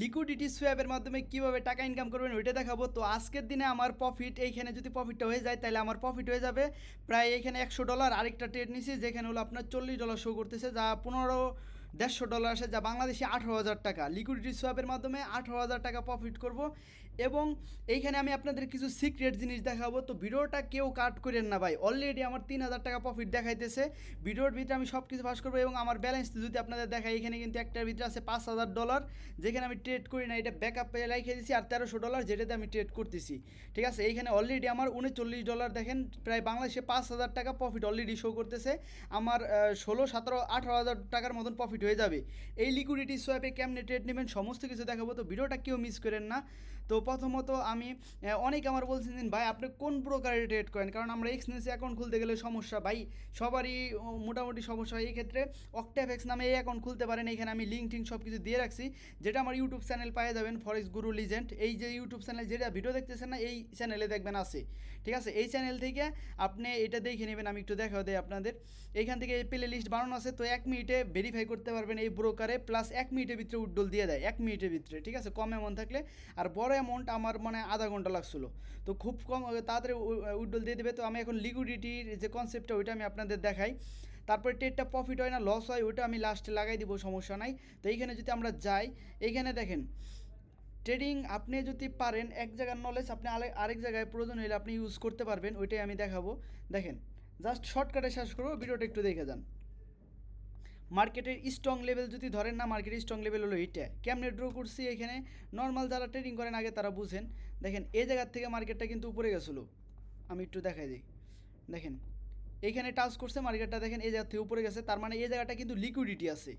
Liquidity সোয়াপের মাধ্যমে কিভাবে টাকা ইনকাম করবেন ওইটা দেখাবো। তো আজকের দিনে আমার প্রফিট, এইখানে যদি প্রফিটটা হয়ে যায় তাহলে আমার প্রফিট হয়ে যাবে প্রায় এখানে $100। আরেকটা ট্রেড নিছি যেখানে হলো আপনার $40 শো করতেছে, যা $1,500 আসে, যা বাংলাদেশে 18,000 টাকা। লিকুইডিটি সোয়াপের মাধ্যমে 18,000 টাকা প্রফিট করব। এবং এইখানে আমি আপনাদের কিছু সিক্রেট জিনিস দেখাবো। তো ভিডিওটা কেউ কাট করেন না ভাই, অলরেডি আমার 3,000 টাকা প্রফিট দেখাইতেছে। ভিডিওর ভিতরে আমি সব কিছু ফাঁস করবো এবং আমার ব্যালেন্স যদি আপনাদের দেখাই, এখানে কিন্তু একটার ভিতরে আছে $5,000, যেখানে আমি ট্রেড করি না, এটা ব্যাকআপে রেখে দিয়েছি, আর $1,300 যেটাতে আমি ট্রেড করতেছি। ঠিক আছে, এইখানে অলরেডি আমার $39 দেখেন, প্রায় বাংলাদেশে 5,000 টাকা প্রফিট অলরেডি শো করতেছে। আমার 16, 17, 18,000 টাকার মতন প্রফিট হয়ে যাবে। এই লিকুইডিটি সোয়াপে কেমনে ট্রেড নেবেন সমস্ত কিছু দেখাবো, তো ভিডিওটা কেউ মিস করেন না। তো প্রথমত আমি অনেকে আমার বলছেন ভাই আপনি কোন ব্রোকারে ট্রেড করেন, কারণ আমরা এক্সচেঞ্জে অ্যাকাউন্ট খুলতে গেলে সমস্যা ভাই, সবারই মোটামুটি সমস্যা হয়। এই ক্ষেত্রে অক্টাফেক্স নামে এই অ্যাকাউন্ট খুলতে পারেন। এখানে আমি লিঙ্ক টিঙ্ক সব কিছু দিয়ে রাখছি, যেটা আমার ইউটিউব চ্যানেল পেয়ে যাবেন, ফরেক্স গুরু লিজেন্ড। এই যে ইউটিউব চ্যানেল যেটা ভিডিও দেখতেছেন না, এই চ্যানেলে দেখবেন আছে। ঠিক আছে, এই চ্যানেল থেকে আপনি এটা দেখে নেবেন। আমি একটু দেখা দেয় আপনাদের, এইখান থেকে এই প্লে লিস্ট বানানো আছে। তো 1 মিনিটে ভেরিফাই করতে পারবেন এই ব্রোকারে, প্লাস 1 মিনিটের ভিতরে উইথড্রল দিয়ে দেয় 1 মিনিটের ভিতরে। ঠিক আছে, কম অ্যামাউন্ট থাকলে, আর বড় অ্যামাউন্ট আমার মানে আধা ঘন্টা লাগছিলো। তো খুব কম তাড়াতাড়ি উইথড্রল দিয়ে দেবে। তো আমি এখন লিকুইডিটির যে কনসেপ্টটা ওইটা আমি আপনাদের দেখাই। তারপরে ট্রেডটা প্রফিট হয় না লস হয় ওইটা আমি লাস্টে লাগাই দিব, সমস্যা নাই। তো এইখানে যদি আমরা যাই, এইখানে দেখেন ট্রেডিং আপনি যদি পারেন, এক জায়গার নলেজ আপনি আরেক জায়গায় প্রয়োজন হলে আপনি ইউজ করতে পারবেন, ওইটাই আমি দেখাবো। দেখেন, জাস্ট শর্টকাটে শেষ করবো, ভিডিওটা একটু দেখে যান। মার্কেটের স্ট্রং লেভেল যদি ধরেন না, মার্কেটের স্ট্রং লেভেল হলো এইটা। কেমনে ড্র করছি, এখানে নর্মাল যারা ট্রেডিং করেন আগে তারা বুঝেন। দেখেন এই জায়গার থেকে মার্কেটটা কিন্তু উপরে গেছিলো, আমি একটু দেখাই দিই। দেখেন এইখানে টাচ করছে মার্কেটটা, দেখেন এই জায়গা থেকে উপরে গেছে, তার মানে এই জায়গাটা কিন্তু লিকুইডিটি আছে।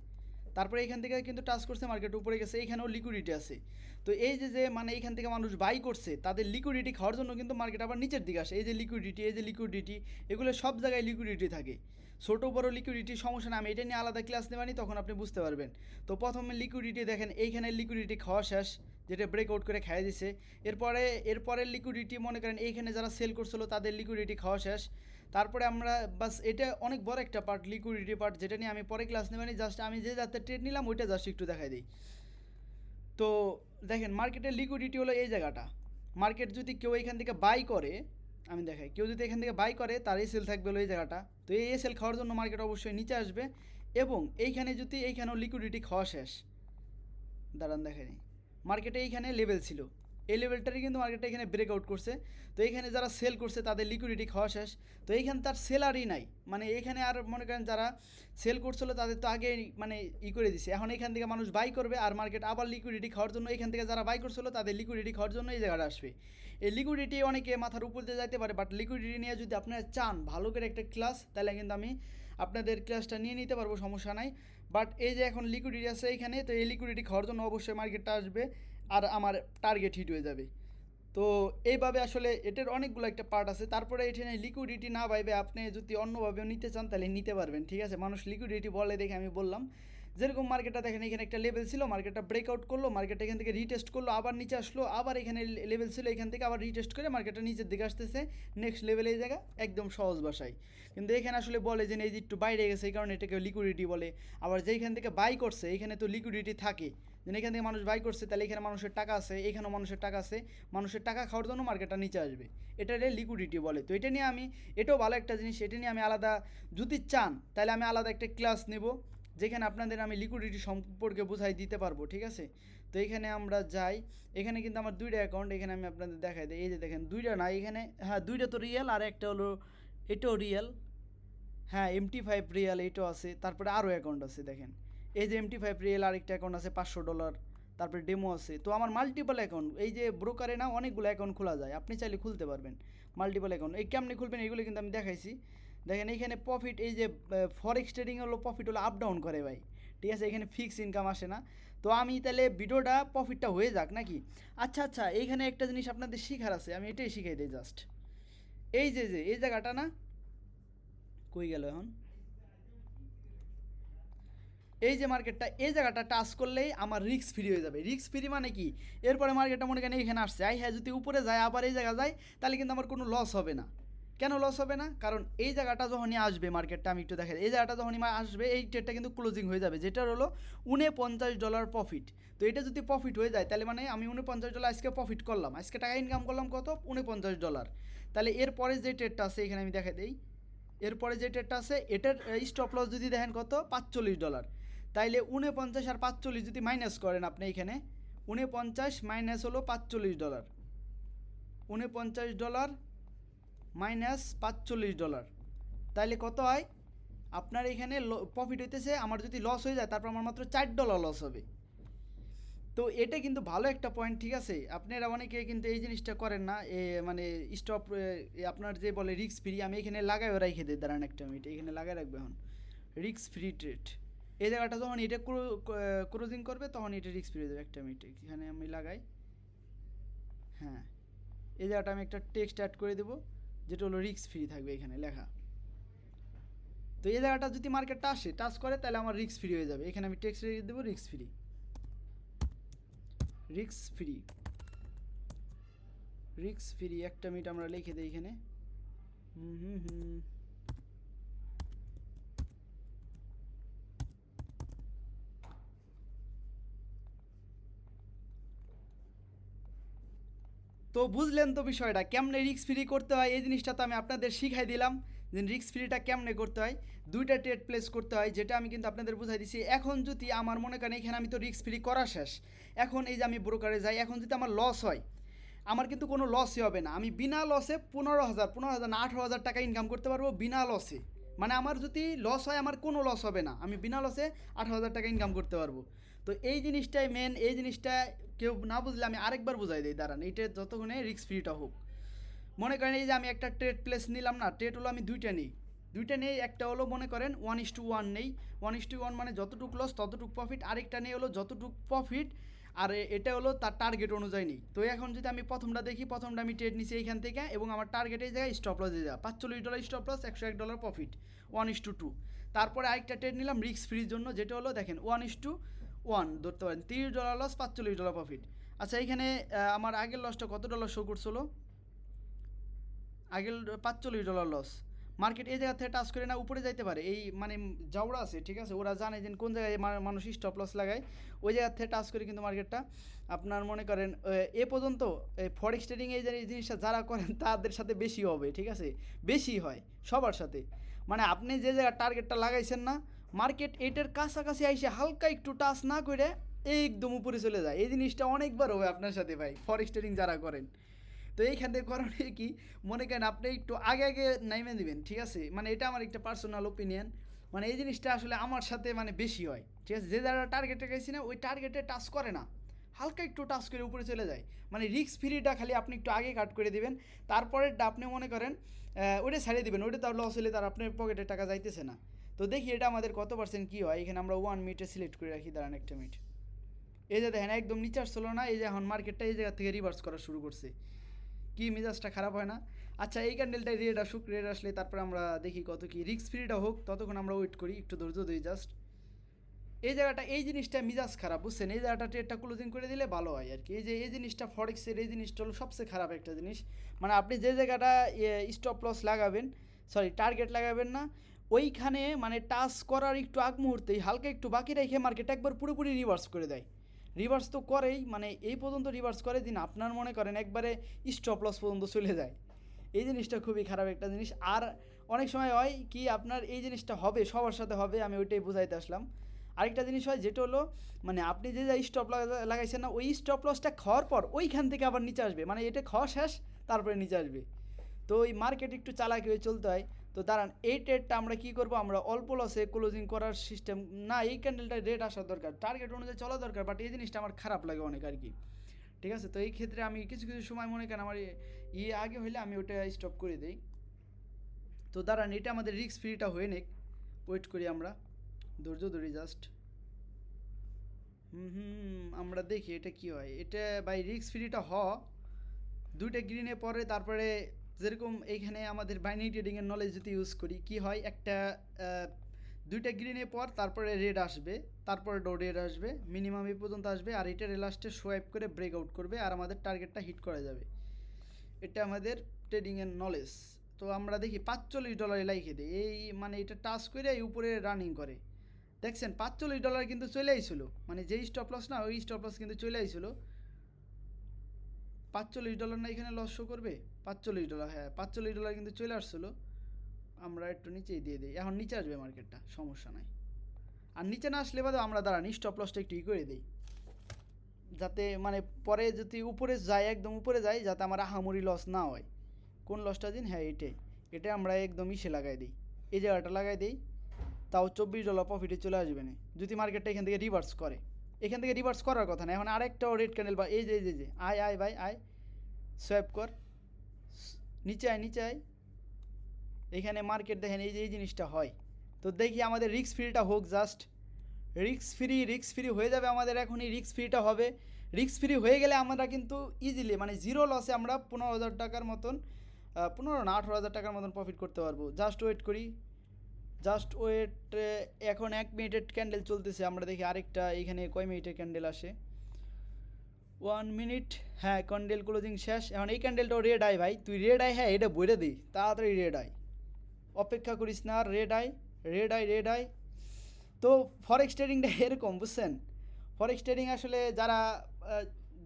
তারপরে এইখান থেকে কিন্তু টাচ করছে মার্কেট উপরে গেছে, এইখানেও লিকুইডিটি আছে। তো এই যে মানে এইখান থেকে মানুষ বাই করছে, তাদের লিকুইডিটি খাওয়ার জন্য কিন্তু মার্কেট আবার নিচের দিকে আসে। এই যে লিকুইডিটি, এগুলো সব জায়গায় লিকুইডিটি থাকে। ছোটো বড়ো লিকুইডিটি সমস্যা না, আমি এটা নিয়ে আলাদা ক্লাস নেবানি, তখন আপনি বুঝতে পারবেন। তো প্রথমে লিকুইডিটি দেখেন, এইখানে লিকুইডিটি খাওয়া শেষ, যেটা ব্রেকআউট করে খাইয়ে দিছে। এরপরের লিকুইডিটি মনে করেন এইখানে যারা সেল করছিল তাদের লিকুইডিটি খাওয়া শেষ। তারপরে আমরা বাস, এটা অনেক বড় একটা পার্ট, লিকুইডিটি পার্ট, যেটা নিয়ে আমি পরে ক্লাস নেবানি। জাস্ট আমি যে যাতে ট্রেড নিলাম ওইটা জাস্ট একটু দেখাই দিই। তো দেখেন মার্কেটের লিকুইডিটি হলো এই জায়গাটা। মার্কেট যদি কেউ এখান থেকে বাই করে, আমি দেখাই, কেউ যদি এখান থেকে বাই করে তার এসএল থাকবে হলো এই জায়গাটা। তো এই এসএল খাওয়ার জন্য মার্কেট অবশ্যই নিচে আসবে। এবং এইখানে যদি এইখানেও লিকুইডিটি খাওয়া শেষ, দাঁড়ান দেখেনি, মার্কেটে এইখানে লেভেল ছিল, এই লেভেলটারই কিন্তু মার্কেটটা এখানে ব্রেকআউট করছে। তো এইখানে যারা সেল করছে তাদের লিকুইডিটি খাওয়া শেষ। তো এইখানে তার সেলারই নাই, মানে এখানে আর মনে করেন যারা সেল করছিল তাদের তো আগে মানে করে দিছে। এখন এখান থেকে মানুষ বাই করবে, আর মার্কেট আবার লিকুইডিটি খাওয়ার জন্য এখান থেকে যারা বাই করছিল তাদের লিকুইডিটি খাওয়ার জন্য এই জায়গাটা আসবে। এই লিকুইডিটি অনেকে মাথার উপর দিয়ে যাইতে পারে, বাট লিকুইডিটি নিয়ে যদি আপনারা চান ভালো করে একটা ক্লাস, তাহলে কিন্তু আমি আপনাদের ক্লাসটা নিয়ে নিতে পারবো, সমস্যা নাই। বাট এই যে এখন লিকুইডিটি আছে এইখানে, তো এই লিকুইডিটি খাওয়ার জন্য অবশ্যই মার্কেটটা আসবে, আর আমার টার্গেট হিট হয়ে যাবে। তো এইভাবে আসলে এটার অনেকগুলো একটা পার্ট আছে। তারপরে এখানে লিকুইডিটি না পাইবে, আপনি যদি অন্যভাবেও নিতে চান তাহলে নিতে পারবেন। ঠিক আছে, মানুষ লিকুইডিটি বলে দেখে আমি বললাম। যেরকম মার্কেটটা দেখেন, এখানে একটা লেভেল ছিল, মার্কেটটা ব্রেকআউট করলো, মার্কেট এখান থেকে রিটেস্ট করলো, আবার নিচে আসলো, আবার এখানে লেভেল ছিল, এখান থেকে আবার রিটেস্ট করে মার্কেটটা নিচের দিকে আসতেছে, নেক্সট লেভেলে এই জায়গা, একদম সহজ ভাষায়। কিন্তু এখানে আসলে বলে যে এই যে একটু বাইরে গেছে, এই কারণে এটাকে লিকুইডিটি বলে। আবার যেইখান থেকে বাই করছে এখানে তো লিকুইডিটি থাকে, যেন এখান থেকে মানুষ বাই করছে, তাহলে এখানে মানুষের টাকা আছে, এখানেও মানুষের টাকা আছে, মানুষের টাকা খাওয়ার জন্য মার্কেটটা নিচে আসবে, এটারে লিকুইডিটি বলে। তো এটা নিয়ে আমি, এটাও ভালো একটা জিনিস, এটা নিয়ে আমি আলাদা যদি চান তাহলে আমি আলাদা একটা ক্লাস নেব, যেখানে আপনাদের আমি লিকুইডিটি সম্পর্কে বোঝাই দিতে পারবো। ঠিক আছে, তো এখানে আমরা যাই। এখানে কিন্তু আমার দুইটা অ্যাকাউন্ট, এখানে আমি আপনাদের দেখাই দিই। এই যে দেখেন দুইটা না, এখানে হ্যাঁ দুইটা তো রিয়েল, আর একটা হলো এটাও রিয়েল, হ্যাঁ MT5 রিয়েল এটাও আছে। তারপরে আরও অ্যাকাউন্ট আছে, দেখেন এই যে MT5 রিয়েল, আরেকটা অ্যাকাউন্ট আছে $500, তারপরে ডেমো আছে। তো আমার মাল্টিপল অ্যাকাউন্ট, এই যে ব্রোকারে না অনেকগুলো অ্যাকাউন্ট খোলা যায়, আপনি চাইলে খুলতে পারবেন মাল্টিপল অ্যাকাউন্ট। এই কেমনি খুলবেন এগুলো কিন্তু আমি দেখাইছি। দেখেন এইখানে প্রফিট, এই যে ফরেক্স ট্রেডিং হলো প্রফিট হলো আপ ডাউন করে ভাই। ঠিক আছে, এখানে ফিক্স ইনকাম আসে না। তো আমি তাহলে ভিডিওটা প্রফিটটা হয়ে যাক নাকি। আচ্ছা আচ্ছা, এইখানে একটা জিনিস আপনাদের শিখার আছে, আমি এটাই শিখাই দিই জাস্ট। এই যে এই জায়গাটা না, কই গেল এখন, এই যে মার্কেটটা, এই জায়গাটা টাচ করলেই আমার রিস্ক ফ্রি হয়ে যাবে। রিস্ক ফ্রি মানে কি, এরপরে মার্কেটটা মনে করেন এখানে আসছে, হ্যাঁ যদি উপরে যায় আবার এই জায়গা যায়, তাহলে কিন্তু আমার কোনো লস হবে না। কেন লস হবে না? কারণ এই জায়গাটা যখনই আসবে মার্কেটটা, আমি একটু দেখাই, এই জায়গাটা যখনই আসবে এই ট্রেডটা কিন্তু ক্লোজিং হয়ে যাবে, যেটার হলো $49 প্রফিট। তো এটা যদি প্রফিট হয়ে যায় তাহলে মানে আমি $49 আজকে প্রফিট করলাম, আজকে টাকা ইনকাম করলাম কত, $49। তাহলে এরপরে যে ট্রেডটা আছে এখানে আমি দেখাই দিই, এরপরে যে ট্রেডটা আছে এটার স্টপ লস যদি দেখেন কত, $45। তাইলে 49 আর 45 যদি মাইনাস করেন আপনি এখানে, 49 মাইনাস হলো $45, $49 মাইনাস $45, তাইলে কত হয় আপনার এখানে প্রফিট হইতেছে। আমার যদি লস হয়ে যায় তারপর আমার মাত্র $4 লস হবে। তো এটা কিন্তু ভালো একটা পয়েন্ট, ঠিক আছে? আপনারা অনেকে কিন্তু এই জিনিসটা করেন না, মানে স্টপ আপনার যে বলে রিস্ক ফ্রি, আমি এখানে লাগাইও রাইখে দিই, দাঁড়ান একটা মিনিট, এখানে লাগাই রাখবে এখন রিস্ক ফ্রি ট্রেড। এই জায়গাটা যখন এটা ক্রুজিং করবে তখন এটা রিস্ক ফ্রি হয়ে যাবে। একটা মিনিট এখানে আমি লাগাই, হ্যাঁ এই জায়গাটা আমি একটা টেক্সট অ্যাড করে দেবো যেটা হলো রিস্ক ফ্রি থাকবে এখানে লেখা। তো এই জায়গাটা যদি মার্কেটটা আসে টাচ করে তাহলে আমার রিস্ক ফ্রি হয়ে যাবে। এখানে আমি টেক্সট রেখে দেবো risk free, risk free, risk free. একটা মিনিট আমরা লিখে দিই এখানে। তো বুঝলেন তো বিষয়টা, কেমনে রিস্ক ফ্রি করতে হয় এই জিনিসটা তো আমি আপনাদের শিখাই দিলাম যে রিস্ক ফ্রিটা কেমনে করতে হয়। দুইটা ট্রেড প্লেস করতে হয় যেটা আমি কিন্তু আপনাদের বুঝাই দিছি। এখন যদি আমার মনে করেন এখানে আমি তো রিস্ক ফ্রি করা শেষ, এখন এই যে আমি ব্রোকারে যাই, এখন যদি আমার লস হয়, আমার কিন্তু কোনো লসই হবে না, আমি বিনা লসে 15,000 না 18,000 টাকা ইনকাম করতে পারবো বিনা লসে। মানে আমার যদি লস হয় আমার কোনো লস হবে না, আমি বিনা লসে 18,000 টাকা ইনকাম করতে পারবো। তো এই জিনিসটাই মেন, এই জিনিসটা কেউ না বুঝলে আমি আরেকবার বুঝাই দিই, দাঁড়ান এইটা যতক্ষণে রিস্ক ফ্রিটা হোক। মনে করেন এই যে আমি একটা ট্রেড প্লেস নিলাম না, ট্রেড হলো আমি দুইটা নেই, একটা হলো মনে করেন 1:1 নেই, 1:1 মানে যতটুকু লস ততটুকু প্রফিট, আরেকটা নেই হলো যতটুকু প্রফিট আর এটা হলো তার টার্গেট অনুযায়ী নেই। তো এখন যদি আমি প্রথমটা দেখি, প্রথমটা আমি ট্রেড নিছি এইখান থেকে এবং আমার টার্গেট এই জায়গায় স্টপ লস দিয়ে যাওয়া, $45 স্টপ লস, $101 প্রফিট, 1:2। তারপরে আরেকটা ট্রেড নিলাম রিস্ক ফ্রির জন্য, যেটা হলো দেখেন 1:1 ধরতে পারেন, $30 লস, $45 প্রফিট। আচ্ছা এইখানে আমার আগের লসটা কত ডলার শো করছিল, আগের $45 লস। মার্কেট এই জায়গা থেকে টাচ করে না উপরে যাইতে পারে, এই মানে যাওরা আছে, ঠিক আছে, ওরা জানে যে কোন জায়গায় মানুষ স্টপ লস লাগায়, ওই জায়গা থেকে টাচ করে কিন্তু মার্কেটটা আপনার মনে করেন এ পর্যন্ত ফরেক্স ট্রেডিং এই জিনিসটা যারা করেন তাদের সাথে বেশি হবে, ঠিক আছে, বেশি হয় সবার সাথে। মানে আপনি যে জায়গায় টার্গেটটা লাগাইছেন না, মার্কেট এটার কাছাকাছি আইসে হালকা একটু টাচ না করে একদম উপরে চলে যায়। এই জিনিসটা অনেকবার হবে আপনার সাথে ভাই, ফরেক্স ট্রেডিং যারা করেন। তো এইখান থেকে করণীয় কি, মনে করেন আপনি একটু আগে আগে নাইমে দিবেন, ঠিক আছে, মানে এটা আমার একটা পার্সোনাল ওপিনিয়ন, মানে এই জিনিসটা আসলে আমার সাথে মানে বেশি হয়, ঠিক আছে, যে যারা টার্গেটে গেছি না ওই টার্গেটে টাচ করে না, হালকা একটু টাচ করে উপরে চলে যায়। মানে রিস্ক ফ্রিটা খালি আপনি একটু আগে কাট করে দিবেন, তারপরেরটা আপনি মনে করেন ওইটা ছাড়িয়ে দিবেন, ওইটা তার লস হলে তার আপনার পকেটে টাকা যাইতেছে না। তো দেখি এটা আমাদের কত পার্সেন্ট কী হয়, এখানে আমরা 1 মিনিটে সিলেক্ট করে রাখি, দাঁড়ান একটা মিনিট। এই যে দেখেন একদম নিচে আসছিল না, এই যে এখন মার্কেটটা এই জায়গা থেকে রিভার্স করা শুরু করছে, কি মেজাজটা খারাপ হয় না? আচ্ছা এই ক্যান্ডেলটাই রেড আসুক, রেড আসলে তারপরে আমরা দেখি কত কি রিস্ক ফ্রিটা হোক, ততক্ষণ আমরা ওয়েট করি, একটু ধৈর্য দিই জাস্ট। এই জায়গাটা এই জিনিসটা মিজাজ খারাপ, বুঝছেন, এই জায়গাটা ট্রেডটা ক্লোজিং করে দিলে ভালো হয় আর কি। এই যে এই জিনিসটা ফরেক্সের এই জিনিসটা হলো সবচেয়ে খারাপ একটা জিনিস, মানে আপনি যে জায়গাটা স্টপ লস লাগাবেন, সরি টার্গেট লাগাবেন না, ওইখানে মানে টাচ করার একটু আগ মুহূর্তেই হালকা একটু বাকি রেখে মার্কেট একবার পুরোপুরি রিভার্স করে দেয়। রিভার্স তো করেই, মানে এই পর্যন্ত রিভার্স করে দিন আপনার মনে করেন একবারে স্টপ লস পর্যন্ত চলে যায়। এই জিনিসটা খুবই খারাপ একটা জিনিস। আর অনেক সময় হয় কি আপনার এই জিনিসটা হবে সবার সাথে হবে, আমি ওইটাই বুঝাইতে আসলাম। আরেকটা জিনিস হয় যেটা হলো মানে আপনি যে স্টপ লাগাইছেন না ওই স্টপ লসটা খাওয়ার পর ওইখান থেকে আবার নিচে আসবে, মানে এটা খাওয়া শেষ তারপরে নিচে আসবে। তো ওই মার্কেট একটু চালাকি হয়ে চলতে হয়। তো দাঁড়ান এই ট্রেডটা আমরা কী করবো, আমরা অল্প লসে ক্লোজিং করার সিস্টেম না, এই ক্যান্ডেলটা রেট আসার দরকার, টার্গেট অনুযায়ী চলা দরকার, বাট এই জিনিসটা আমার খারাপ লাগে অনেক আর কি, ঠিক আছে। তো এই ক্ষেত্রে আমি কিছু কিছু সময় মনে করেন আমার আগে হইলে আমি ওটা স্টপ করে দিই। তো দাঁড়ান এটা আমাদের রিস্ক ফ্রিটা হয়ে নেক, ওয়েট করি আমরা, ধৈর্য ধরি জাস্ট। আমরা দেখি এটা কি হয়, এটা বাই রিস্ক ফ্রিটা দুইটা গ্রিনে পরে তারপরে যেরকম এইখানে আমাদের বাইনারি ট্রেডিংয়ের নলেজ যদি ইউজ করি কি হয়, একটা দুইটা গ্রিনে পর তারপরে রেড আসবে, তারপরে রেড আসবে, মিনিমাম এই পর্যন্ত আসবে, আর এটার লাস্টে সোয়াইপ করে ব্রেক আউট করবে আর আমাদের টার্গেটটা হিট করা যাবে। এটা আমাদের ট্রেডিংয়ের নলেজ। তো তো আমরা দেখি $45 লাইখে দিই, এই মানে এটা টাচ করে এই উপরে রানিং করে, দেখছেন $45 কিন্তু চলে আইছিল, মানে যেই স্টপ লস না ওই স্টপ লস কিন্তু চলে আইছিল। $45 না এখানে লস শো করবে, $45, হ্যাঁ $45 কিন্তু চলে আসছিলো। আমরা একটু নিচেই দিয়ে দিই, এখন নিচে আসবে মার্কেটটা, সমস্যা নাই। আর নিচে না আসলে বাদে আমরা দাঁড়ান স্টপ লসটা একটু করে দিই, যাতে মানে পরে যদি উপরে যায়, একদম উপরে যায়, যাতে আমার আহামরি লস না হয়। কোন লসটা দিন, হ্যাঁ এটাই আমরা একদম ইসে লাগাই দিই, এই জায়গাটা লাগাই দিই, তাও $24 প্রফিটে চলে আসবে না যদি মার্কেটটা এখান থেকে রিভার্স করে। এখান থেকে রিভার্স করার কথা না, এখন আরেকটাও রেড ক্যান্ডেল বা এই যে আয় আয় ভাই আয়, সোয়াইপ কর, নিচে আয় নিচে আয়, এখানে মার্কেট দেখেন এই যে এই জিনিসটা হয়। তো দেখি আমাদের রিস্ক ফ্রিটা হোক, জাস্ট রিস্ক ফ্রি হয়ে যাবে আমাদের, এখনই রিস্ক ফ্রিটা হবে। রিস্ক ফ্রি হয়ে গেলে আমরা কিন্তু ইজিলি মানে জিরো লসে আমরা 15,000 টাকার মতন, 15 না 18,000 টাকার মতন প্রফিট করতে পারবো। জাস্ট ওয়েট করি, জাস্ট ওয়েট। এখন 1 মিনিটের ক্যান্ডেল চলতেছে, আমরা দেখি আরেকটা এখানে কয় মিনিটের ক্যান্ডেল আসে। 1 মিনিট, হ্যাঁ ক্যান্ডেল ক্লোজিং শেষ। এখন এই ক্যান্ডেলটাও রেড আই ভাই, তুই রেড আই, হ্যাঁ এটা বইরে দিই তাড়াতাড়ি রেড আই, অপেক্ষা করিস না, red eye red eye red eye. তো ফরেক্স ট্রেডিংটা এরকম বুঝছেন, ফরেক্স ট্রেডিং আসলে যারা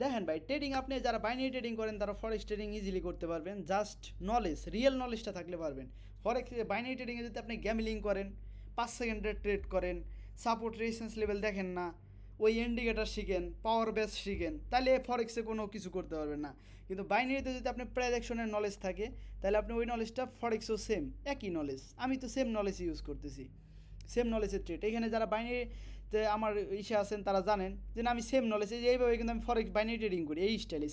দেখেন ভাই, ট্রেডিং আপনি যারা বাইনারি ট্রেডিং করেন তারা ফরেক্স ট্রেডিং ইজিলি করতে পারবেন, জাস্ট নলেজ, রিয়েল নলেজটা থাকলে পারবেন। ফরেক্স বাইনারি ট্রেডিংয়ে যদি আপনি গ্যামলিং করেন, 5 সেকেন্ডের ট্রেড করেন, সাপোর্ট রেজিস্ট্যান্স লেভেল দেখেন না, ওই ইন্ডিকেটার শিখেন, পাওয়ার বেস শিখেন, তাহলে ফরেক্সে কোনো কিছু করতে পারবেন না। কিন্তু বাইনারিতে যদি আপনার প্রেডিকশনের নলেজ থাকে, তাহলে আপনি ওই নলেজটা ফরেক্সও সেম, একই নলেজ, আমি তো সেম নলেজ ইউজ করতেছি, সেম নলেজের ট্রেড। এখানে যারা বাইনারিতে আমার ইসে আছেন তারা জানেন যে না আমি সেম নলেজ, এই যে এইভাবে কিন্তু আমি ফরেক্স বাইনারি ট্রেডিং করি, এই স্টাইলে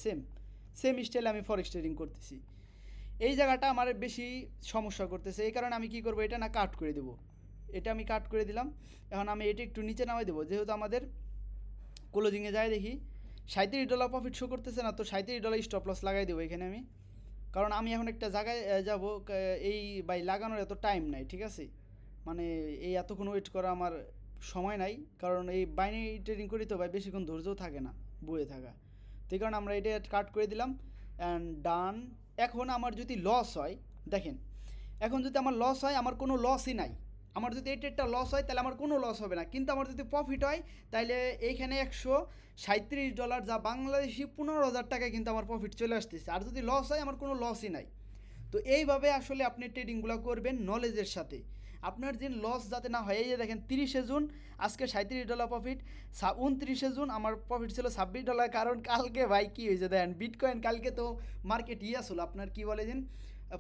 সেম স্টাইলে আমি ফরেক্স ট্রেডিং করতেছি। এই জায়গাটা আমার বেশি সমস্যা করতেছে, এই কারণে আমি কি করব, এটা না কাট করে দেবো, এটা আমি কাট করে দিলাম। এখন আমি এটা একটু নিচে নামাই দেবো, যেহেতু আমাদের ক্লোজিংয়ে যায় দেখি $37 প্রফিট শো করতেছে না, তো $37 স্টপ লস লাগাই দেবো এখানে আমি, কারণ আমি এখন একটা জায়গায় যাব, এই বাই লাগানোর এত টাইম নাই, ঠিক আছে, মানে এই এতক্ষণ ওয়েট করা আমার সময় নাই, কারণ এই বাইনারি ট্রেডিং করি তো ভাই বেশিক্ষণ ধৈর্যও থাকে না বয়ে থাকা, তো এই কারণে আমরা এটা কাট করে দিলাম অ্যান্ড ডান। এখন আমার যদি লস হয়, দেখেন এখন যদি আমার লস হয়, আমার কোনো লসই নাই, আমার যদি এই ট্রেডটা লস হয় তাহলে আমার কোনো লস হবে না, কিন্তু আমার যদি প্রফিট হয় তাহলে এইখানে $137, যা বাংলাদেশি 15,000 টাকায় কিন্তু আমার প্রফিট চলে আসতেছে। আর যদি লস হয় আমার কোনো লসই নাই। তো এইভাবে আসলে আপনি ট্রেডিংগুলো করবেন নলেজের সাথে, আপনার যে লস যাতে না হয়। এই যে দেখেন 30শে জুন আজকে $37 প্রফিট, 29শে জুন আমার প্রফিট ছিল $26, কারণ কালকে ভাই কী হয়েছে দেখেন, বিটকয়েন কালকে তো মার্কেট আসলো আপনার কি বলে যেন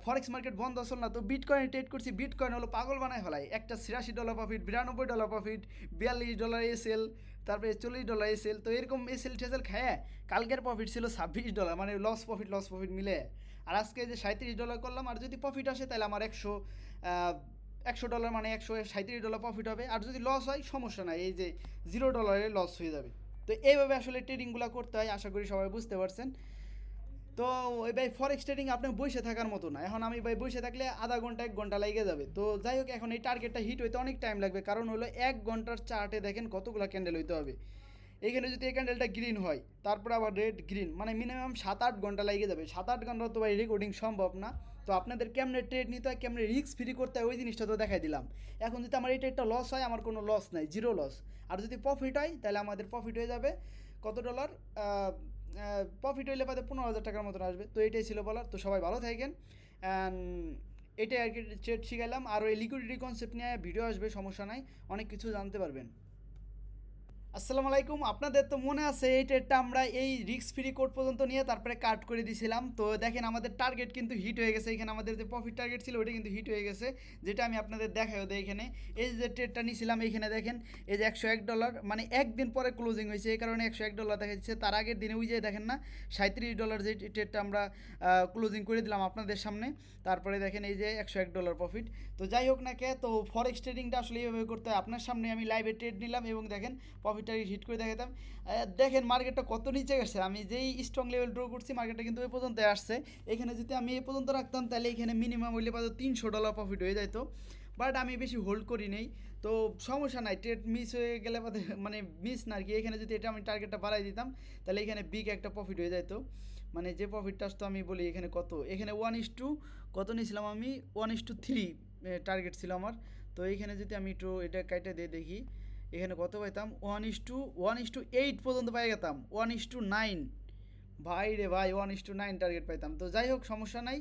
ফরেক্স মার্কেট বন্ধ আসল না, তো বিটকয়েন ট্রেড করছি, বিটকয়েন হলো পাগল বানায় ফেলায়, একটা $86 প্রফিট, $92 প্রফিট, $42 এসএল, তারপরে $40 এসএল, তো এরকম এসএল টেসেল খায় কালকের প্রফিট ছিল $26, মানে লস প্রফিট মিলে। আর আজকে যে $37 করলাম, আর যদি প্রফিট আসে তাহলে আমার $100 মানে $137 প্রফিট হবে। আর যদি লস হয় সমস্যা নাই, এই যে $0 লস হয়ে যাবে। তো এইভাবে আসলে ট্রেডিংগুলো করতে হয়, আশা করি সবাই বুঝতে পারছেন। তো ওই ভাই ফরেক্স ট্রেডিং আপনার বসে থাকার মতো না, এখন আমি ভাই বসে থাকলে আধা ঘন্টা 1 ঘন্টা লেগে যাবে। তো যাই হোক, এখন এই টার্গেটটা হিট হইতে অনেক টাইম লাগবে, কারণ হলো 1 ঘন্টার চার্টে দেখেন কতগুলো ক্যান্ডেল হইতে হবে। এইখানে যদি এই ক্যান্ডেলটা গ্রিন হয়, তারপর আবার রেড গ্রিন, মানে মিনিমাম 7-8 ঘন্টা লেগে যাবে। 7-8 ঘন্টা তো ভাই রেকর্ডিং সম্ভব না। তো আপনাদের কেমনে ট্রেড নিতে হয়, কেমনে রিস্ক ফ্রি করতে হয়, ওই জিনিসটা তো দেখাই দিলাম। এখন যদি আমার এই ট্রেডটা লস হয়, আমার কোনো লস নাই, জিরো লস। আর যদি প্রফিট হয় তাহলে আমাদের প্রফিট হয়ে যাবে কত ডলার, প্রফিট হইলে পাতে 15,000 টাকার মতন আসবে। তো এটাই ছিল বলার। তো সবাই ভালো থাকেন, অ্যান্ড এটাই আর কি ট্রেড শিখাইলাম। আর ওই লিকুইডিটি কনসেপ্ট নিয়ে ভিডিও আসবে, সমস্যা নাই, অনেক কিছু জানতে পারবেন। আসসালামু আলাইকুম। আপনাদের তো মনে আছে এই ট্রেডটা আমরা এই রিস্ক ফ্রি কোড পর্যন্ত নিয়ে তারপরে কাট করে দিয়েছিলাম। তো দেখেন আমাদের টার্গেট কিন্তু হিট হয়ে গেছে, এখানে আমাদের যে প্রফিট টার্গেট ছিল ওইটা কিন্তু হিট হয়ে গেছে, যেটা আমি আপনাদের দেখাই ওদের এখানে। এই যে ট্রেডটা নিয়েছিলাম এইখানে দেখেন, এই যে $101, মানে একদিন পরে ক্লোজিং হয়েছে, এই কারণে $101 দেখা যাচ্ছে। তার আগের দিনে ওই যে দেখেন না $37 যে ট্রেডটা আমরা ক্লোজিং করে দিলাম আপনাদের সামনে, তারপরে দেখেন এই যে $101 প্রফিট। তো যাই হোক না কে, তো ফরেক্স ট্রেডিংটা আসলে এইভাবে করতে হয়। আপনার সামনে আমি লাইভে ট্রেড নিলাম এবং দেখেন প্রফিট হিট করে দেখাতাম। দেখেন মার্কেটটা কত নিচে গেছে, আমি যেই স্ট্রং লেভেল ড্র করছি মার্কেটটা কিন্তু ওই পর্যন্ত আসছে। এখানে যদি আমি এই পর্যন্ত রাখতাম তাহলে এখানে মিনিমাম হইলে পাতো $300 প্রফিট হয়ে যেত, বাট আমি বেশি হোল্ড করি নেই। তো সমস্যা নাই, ট্রেড মিস হয়ে গেলে মানে মিস না আর কি, এখানে যদি এটা আমি টার্গেটটা বাড়াই দিতাম তাহলে এখানে বিগ একটা প্রফিট হয়ে যেত। মানে যে প্রফিটটা তো আমি বলি এখানে কত, এখানে 1:, কত নিয়েছিলাম আমি, 1:3 টার্গেট ছিল আমার। তো এইখানে যদি আমি একটু এটা কাইটে দিয়ে দেখি এখানে কত পাইতাম, 1:8 পর্যন্ত পাই যেতাম, 1:9, ভাই রে ভাই, 1:9 টার্গেট পাইতাম। তো যাই হোক সমস্যা নাই।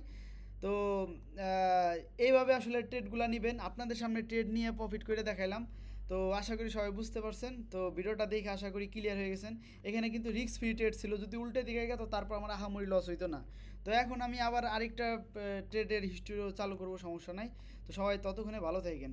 তো এইভাবে আসলে ট্রেডগুলো নেবেন, আপনাদের সামনে ট্রেড নিয়ে প্রফিট করে দেখাইলাম। তো আশা করি সবাই বুঝতে পারছেন, তো ভিডিওটা দেখে আশা করি ক্লিয়ার হয়ে গেছেন। এখানে কিন্তু রিস্ক ফ্রি ট্রেড ছিল, যদি উল্টে দিকে গেত তারপর আমার আহামরি লস হইতো না। তো এখন আমি আবার আরেকটা ট্রেডের হিস্ট্রিও চালু করব, সমস্যা নাই। তো সবাই ততক্ষণে ভালো থাকেন।